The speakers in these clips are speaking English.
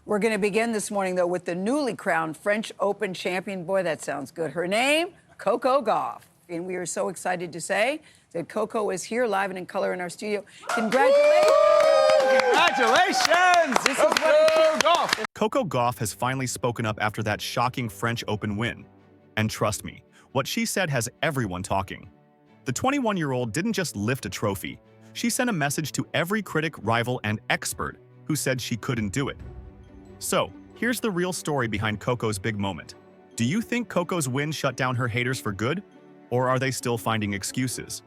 We're going to begin this morning, though, with the newly crowned French Open champion. Boy, that sounds good. Her name, Coco Gauff. And we are so excited to say that Coco is here live and in color in our studio. Congratulations! Congratulations! This is Coco Gauff. Coco Gauff has finally spoken up after that shocking French Open win. And trust me, what she said has everyone talking. The 21-year-old didn't just lift a trophy. She sent a message to every critic, rival, and expert who said she couldn't do it. So, here's the real story behind Coco's big moment. Do you think Coco's win shut down her haters for good? Or are they still finding excuses?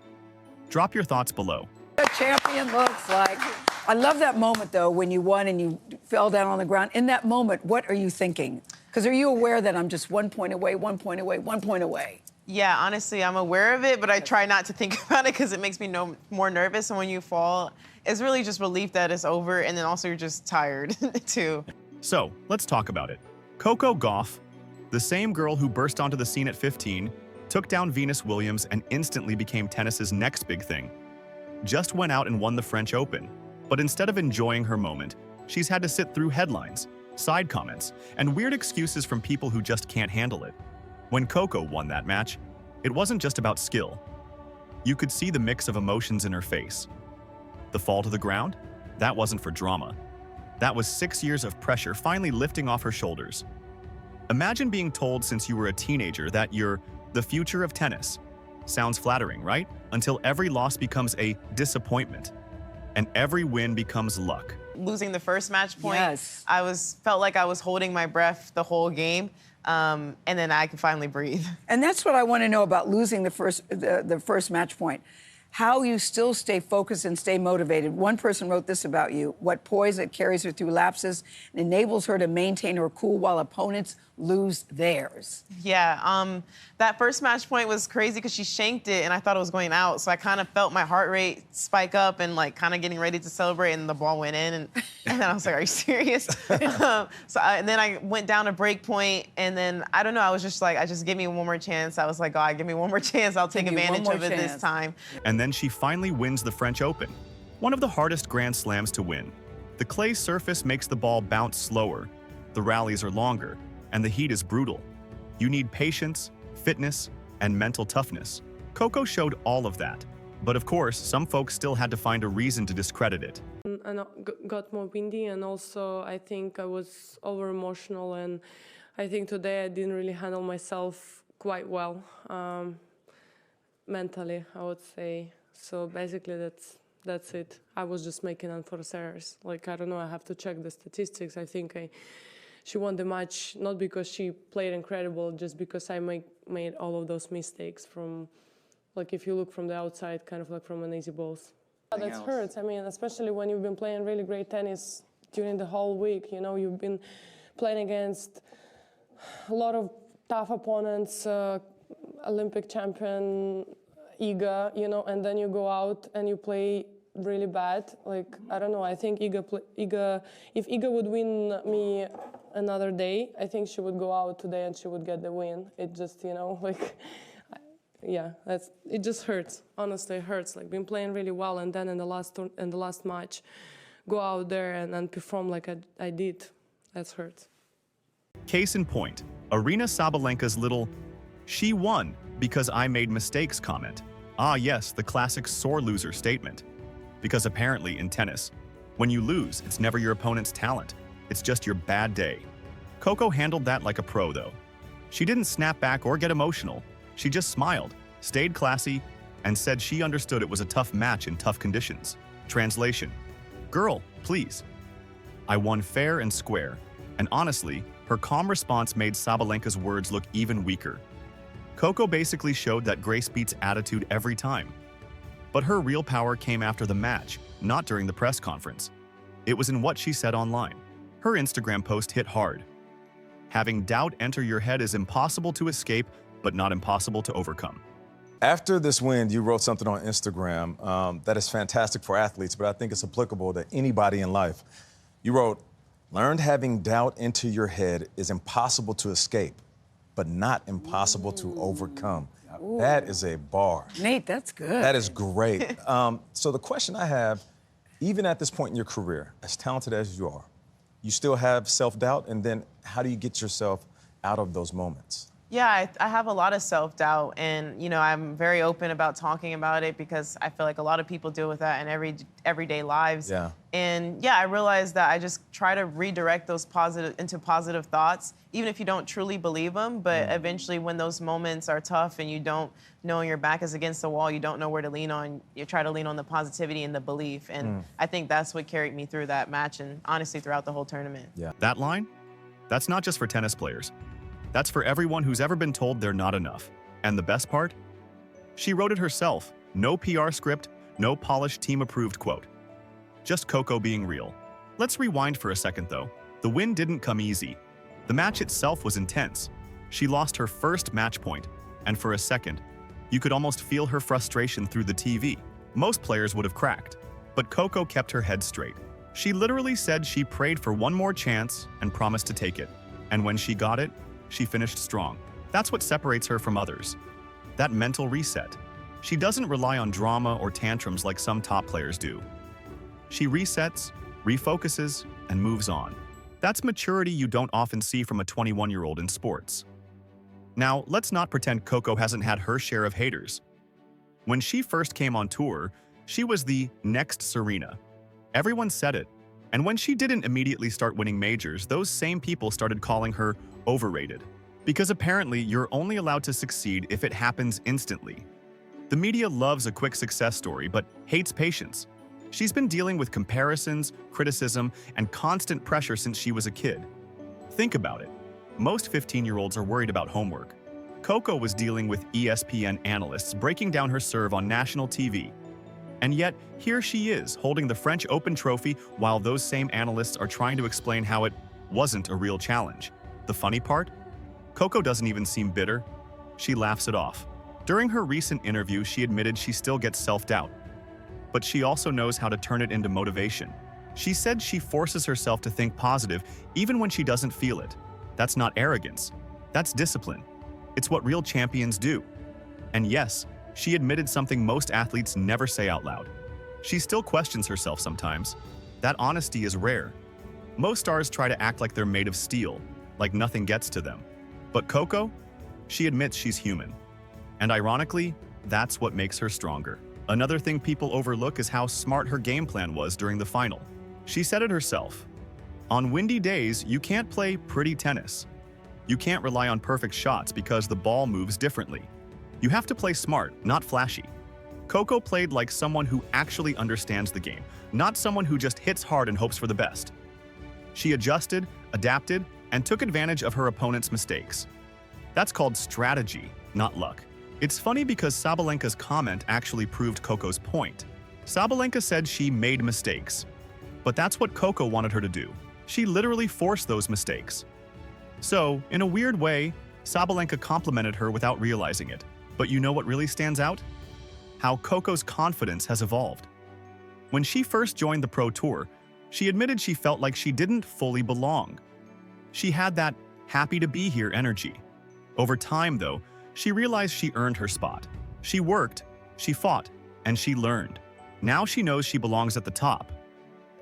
Drop your thoughts below. The champion looks like. I love that moment, though, when you won and you fell down on the ground. In that moment, what are you thinking? Because are you aware that I'm just 1 point away, 1 point away, 1 point away? Yeah, honestly, I'm aware of it, but I try not to think about it because it makes me more nervous. And when you fall, it's really just relief that it's over, and then also you're just tired, too. So, let's talk about it. Coco Gauff, the same girl who burst onto the scene at 15, took down Venus Williams and instantly became tennis's next big thing. Just went out and won the French Open. But instead of enjoying her moment, she's had to sit through headlines, side comments, and weird excuses from people who just can't handle it. When Coco won that match, it wasn't just about skill. You could see the mix of emotions in her face. The fall to the ground? That wasn't for drama. That was 6 years of pressure finally lifting off her shoulders. Imagine being told since you were a teenager that you're the future of tennis. Sounds flattering, right? Until every loss becomes a disappointment, and every win becomes luck. Losing the first match point, Yes. felt like I was holding my breath the whole game, and then I could finally breathe. And that's what I want to know about losing the first match point. How you still stay focused and stay motivated. One person wrote this about you: what poise that carries her through lapses and enables her to maintain her cool while opponents lose theirs. Yeah, that first match point was crazy because she shanked it and I thought it was going out. So I kind of felt my heart rate spike up and like kind of getting ready to celebrate, and the ball went in. And then I was like, are you serious? And then I went down a break point, and then I don't know, I was just like, just give me one more chance. I was like, God, give me one more chance. I'll take advantage of it this time. And then she finally wins the French Open, one of the hardest Grand Slams to win. The clay surface makes the ball bounce slower, the rallies are longer, and the heat is brutal. You need patience, fitness, and mental toughness. Coco showed all of that. But of course, some folks still had to find a reason to discredit it. And got more windy, and also I think I was over-emotional, and I think today I didn't really handle myself quite well, mentally, I would say. So basically that's it. I was just making unforced errors. Like, I don't know, I have to check the statistics. I think she won the match not because she played incredible, just because I made all of those mistakes from, like, if you look from the outside, kind of like from an easy balls. That hurts. I mean, especially when you've been playing really great tennis during the whole week. You know, you've been playing against a lot of tough opponents, Olympic champion, Iga, you know, and then you go out and you play really bad. Like, I don't know, I think if Iga would win me another day, I think she would go out today and she would get the win. It just, you know, like, yeah, it just hurts. Honestly, it hurts. Like, been playing really well, and then in the last match, go out there and perform like I did. That hurts. Case in point, Aryna Sabalenka's little "she won because I made mistakes" comment. Ah yes, the classic sore loser statement. Because apparently in tennis, when you lose, it's never your opponent's talent. It's just your bad day. Coco handled that like a pro, though. She didn't snap back or get emotional. She just smiled, stayed classy, and said she understood it was a tough match in tough conditions. Translation: girl, please. I won fair and square. And honestly, her calm response made Sabalenka's words look even weaker. Coco basically showed that grace beats attitude every time. But her real power came after the match, not during the press conference. It was in what she said online. Her Instagram post hit hard. Having doubt enter your head is impossible to escape, but not impossible to overcome. After this win, you wrote something on Instagram that is fantastic for athletes, but I think it's applicable to anybody in life. You wrote, "Learned having doubt enter your head is impossible to escape, but not impossible to overcome." Ooh. That is a bar. Nate, that's good. That is great. So the question I have, even at this point in your career, as talented as you are, you still have self-doubt? And then how do you get yourself out of those moments? Yeah, I have a lot of self-doubt, and I'm very open about talking about it because I feel like a lot of people deal with that in everyday lives. Yeah. And yeah, I realized that I just try to redirect those positive thoughts, even if you don't truly believe them. But eventually, when those moments are tough and you don't know your back is against the wall, you don't know where to lean on, you try to lean on the positivity and the belief. And I think that's what carried me through that match and honestly throughout the whole tournament. Yeah. That line? That's not just for tennis players. That's for everyone who's ever been told they're not enough. And the best part? She wrote it herself. No PR script, no polished team-approved quote. Just Coco being real. Let's rewind for a second, though. The win didn't come easy. The match itself was intense. She lost her first match point, and for a second, you could almost feel her frustration through the TV. Most players would have cracked, but Coco kept her head straight. She literally said she prayed for one more chance and promised to take it. And when she got it, she finished strong. That's what separates her from others. That mental reset. She doesn't rely on drama or tantrums like some top players do. She resets, refocuses, and moves on. That's maturity you don't often see from a 21-year-old in sports. Now, let's not pretend Coco hasn't had her share of haters. When she first came on tour, she was the next Serena. Everyone said it. And when she didn't immediately start winning majors, those same people started calling her overrated. Because apparently, you're only allowed to succeed if it happens instantly. The media loves a quick success story, but hates patience. She's been dealing with comparisons, criticism, and constant pressure since she was a kid. Think about it. Most 15-year-olds are worried about homework. Coco was dealing with ESPN analysts breaking down her serve on national TV. And yet, here she is, holding the French Open trophy while those same analysts are trying to explain how it wasn't a real challenge. The funny part? Coco doesn't even seem bitter. She laughs it off. During her recent interview, she admitted she still gets self-doubt. But she also knows how to turn it into motivation. She said she forces herself to think positive even when she doesn't feel it. That's not arrogance. That's discipline. It's what real champions do. And yes, she admitted something most athletes never say out loud. She still questions herself sometimes. That honesty is rare. Most stars try to act like they're made of steel, like nothing gets to them. But Coco? She admits she's human. And ironically, that's what makes her stronger. Another thing people overlook is how smart her game plan was during the final. She said it herself. On windy days, you can't play pretty tennis. You can't rely on perfect shots because the ball moves differently. You have to play smart, not flashy. Coco played like someone who actually understands the game, not someone who just hits hard and hopes for the best. She adjusted, adapted, and took advantage of her opponent's mistakes. That's called strategy, not luck. It's funny because Sabalenka's comment actually proved Coco's point. Sabalenka said she made mistakes, but that's what Coco wanted her to do. She literally forced those mistakes. So, in a weird way, Sabalenka complimented her without realizing it. But you know what really stands out? How Coco's confidence has evolved. When she first joined the Pro Tour, she admitted she felt like she didn't fully belong. She had that happy to be here energy. Over time, though, she realized she earned her spot. She worked, she fought, and she learned. Now she knows she belongs at the top.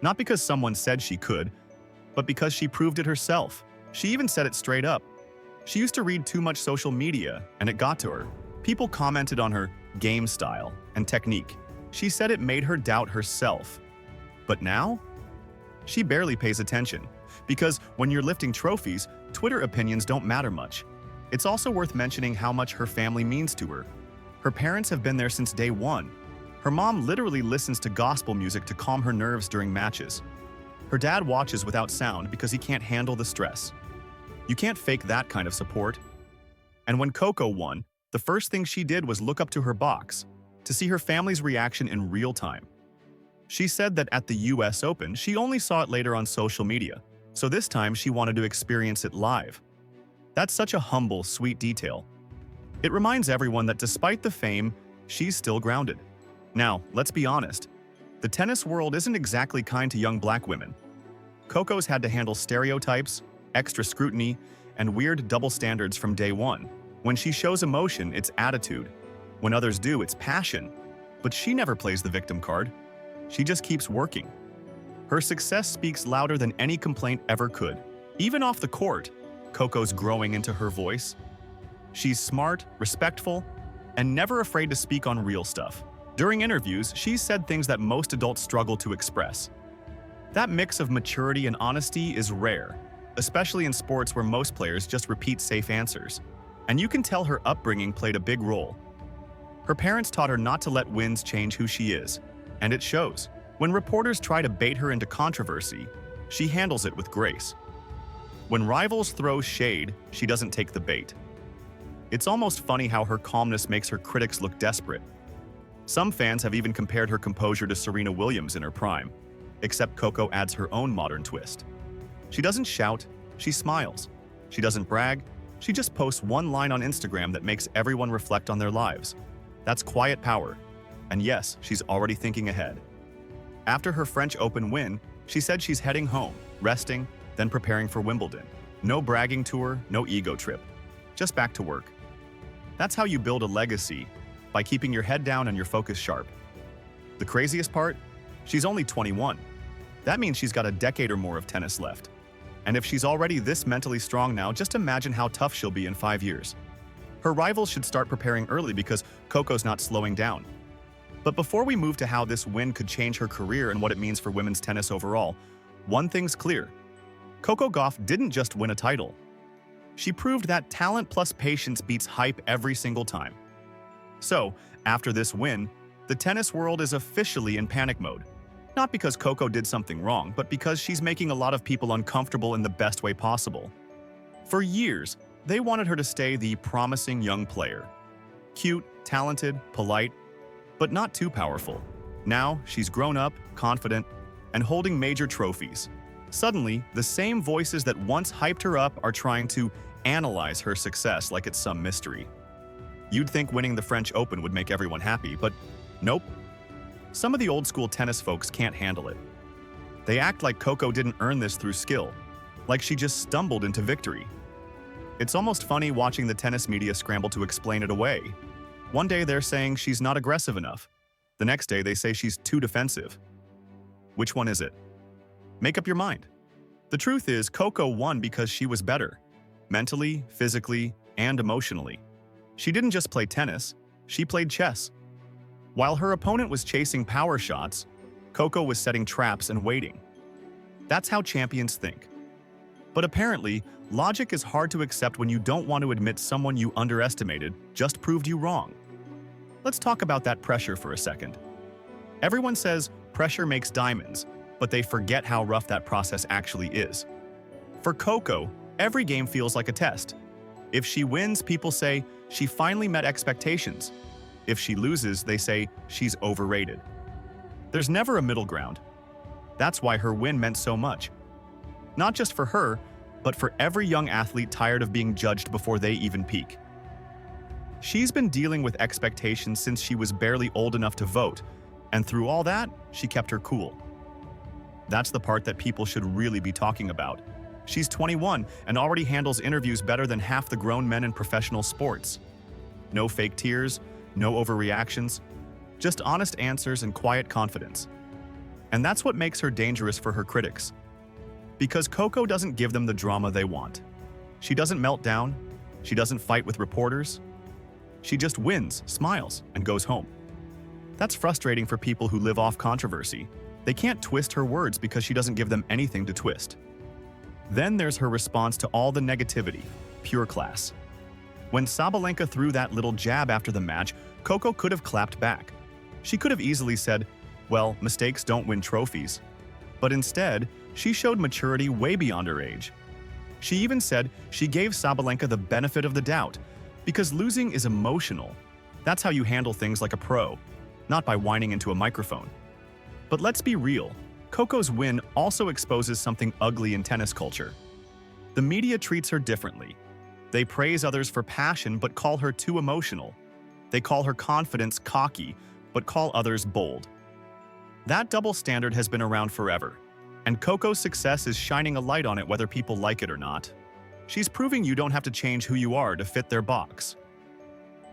Not because someone said she could, but because she proved it herself. She even said it straight up. She used to read too much social media, and it got to her. People commented on her game style and technique. She said it made her doubt herself. But now? She barely pays attention. Because when you're lifting trophies, Twitter opinions don't matter much. It's also worth mentioning how much her family means to her. Her parents have been there since day one. Her mom literally listens to gospel music to calm her nerves during matches. Her dad watches without sound because he can't handle the stress. You can't fake that kind of support. And when Coco won, the first thing she did was look up to her box to see her family's reaction in real time. She said that at the US Open, she only saw it later on social media, so this time she wanted to experience it live. That's such a humble, sweet detail. It reminds everyone that despite the fame, she's still grounded. Now, let's be honest. The tennis world isn't exactly kind to young black women. Coco's had to handle stereotypes, extra scrutiny, and weird double standards from day one. When she shows emotion, it's attitude. When others do, it's passion. But she never plays the victim card. She just keeps working. Her success speaks louder than any complaint ever could. Even off the court, Coco's growing into her voice. She's smart, respectful, and never afraid to speak on real stuff. During interviews, she's said things that most adults struggle to express. That mix of maturity and honesty is rare, especially in sports where most players just repeat safe answers. And you can tell her upbringing played a big role. Her parents taught her not to let wins change who she is, and it shows. When reporters try to bait her into controversy, she handles it with grace. When rivals throw shade, she doesn't take the bait. It's almost funny how her calmness makes her critics look desperate. Some fans have even compared her composure to Serena Williams in her prime, except Coco adds her own modern twist. She doesn't shout, she smiles. She doesn't brag, she just posts one line on Instagram that makes everyone reflect on their lives. That's quiet power. And yes, she's already thinking ahead. After her French Open win, she said she's heading home, resting, then preparing for Wimbledon. No bragging tour, no ego trip. Just back to work. That's how you build a legacy, by keeping your head down and your focus sharp. The craziest part? She's only 21. That means she's got a decade or more of tennis left. And if she's already this mentally strong now, just imagine how tough she'll be in 5 years. Her rivals should start preparing early because Coco's not slowing down. But before we move to how this win could change her career and what it means for women's tennis overall, one thing's clear. Coco Gauff didn't just win a title. She proved that talent plus patience beats hype every single time. So, after this win, the tennis world is officially in panic mode. Not because Coco did something wrong, but because she's making a lot of people uncomfortable in the best way possible. For years, they wanted her to stay the promising young player. Cute, talented, polite, but not too powerful. Now, she's grown up, confident, and holding major trophies. Suddenly, the same voices that once hyped her up are trying to analyze her success like it's some mystery. You'd think winning the French Open would make everyone happy, but nope. Some of the old-school tennis folks can't handle it. They act like Coco didn't earn this through skill, like she just stumbled into victory. It's almost funny watching the tennis media scramble to explain it away. One day they're saying she's not aggressive enough. The next day they say she's too defensive. Which one is it? Make up your mind. The truth is, Coco won because she was better. Mentally, physically, and emotionally. She didn't just play tennis, she played chess. While her opponent was chasing power shots, Coco was setting traps and waiting. That's how champions think. But apparently, logic is hard to accept when you don't want to admit someone you underestimated just proved you wrong. Let's talk about that pressure for a second. Everyone says pressure makes diamonds, but they forget how rough that process actually is. For Coco, every game feels like a test. If she wins, people say she finally met expectations. If she loses, they say she's overrated. There's never a middle ground. That's why her win meant so much. Not just for her, but for every young athlete tired of being judged before they even peak. She's been dealing with expectations since she was barely old enough to vote, and through all that, she kept her cool. That's the part that people should really be talking about. She's 21 and already handles interviews better than half the grown men in professional sports. No fake tears, no overreactions, just honest answers and quiet confidence. And that's what makes her dangerous for her critics. Because Coco doesn't give them the drama they want. She doesn't melt down, she doesn't fight with reporters. She just wins, smiles, and goes home. That's frustrating for people who live off controversy. They can't twist her words because she doesn't give them anything to twist. Then there's her response to all the negativity, pure class. When Sabalenka threw that little jab after the match, Coco could have clapped back. She could have easily said, well, mistakes don't win trophies. But instead, she showed maturity way beyond her age. She even said she gave Sabalenka the benefit of the doubt, because losing is emotional. That's how you handle things like a pro, not by whining into a microphone. But let's be real, Coco's win also exposes something ugly in tennis culture. The media treats her differently. They praise others for passion but call her too emotional. They call her confidence cocky but call others bold. That double standard has been around forever, and Coco's success is shining a light on it whether people like it or not. She's proving you don't have to change who you are to fit their box.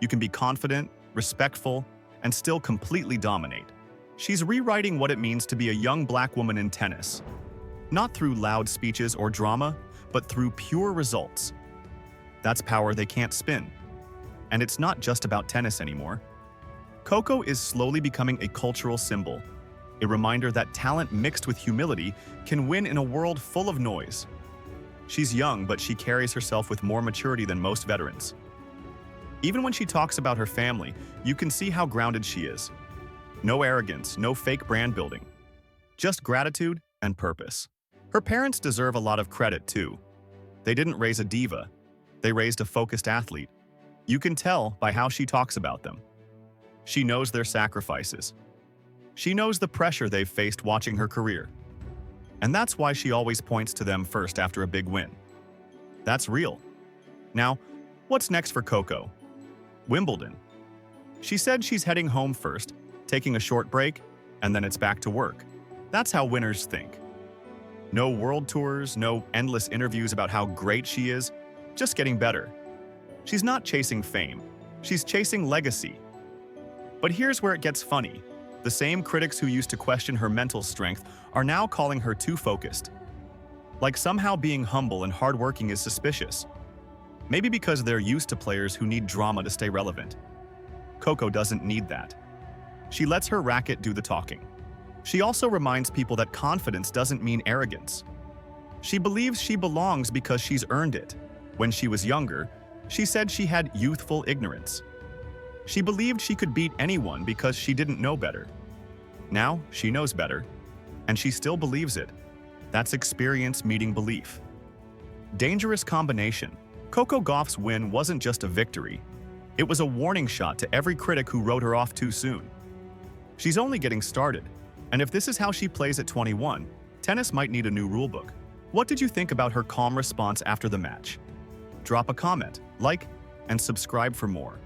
You can be confident, respectful, and still completely dominate. She's rewriting what it means to be a young black woman in tennis. Not through loud speeches or drama, but through pure results. That's power they can't spin. And it's not just about tennis anymore. Coco is slowly becoming a cultural symbol, a reminder that talent mixed with humility can win in a world full of noise. She's young, but she carries herself with more maturity than most veterans. Even when she talks about her family, you can see how grounded she is. No arrogance, no fake brand building. Just gratitude and purpose. Her parents deserve a lot of credit, too. They didn't raise a diva. They raised a focused athlete. You can tell by how she talks about them. She knows their sacrifices. She knows the pressure they've faced watching her career. And that's why she always points to them first after a big win. That's real. Now, what's next for Coco? Wimbledon. She said she's heading home first, taking a short break, and then it's back to work. That's how winners think. No world tours, no endless interviews about how great she is, just getting better. She's not chasing fame, she's chasing legacy. But here's where it gets funny. The same critics who used to question her mental strength are now calling her too focused. Like somehow being humble and hardworking is suspicious. Maybe because they're used to players who need drama to stay relevant. Coco doesn't need that. She lets her racket do the talking. She also reminds people that confidence doesn't mean arrogance. She believes she belongs because she's earned it. When she was younger, she said she had youthful ignorance. She believed she could beat anyone because she didn't know better. Now, she knows better, and she still believes it. That's experience meeting belief. Dangerous combination. Coco Gauff's win wasn't just a victory. It was a warning shot to every critic who wrote her off too soon. She's only getting started, and if this is how she plays at 21, tennis might need a new rulebook. What did you think about her calm response after the match? Drop a comment, like, and subscribe for more.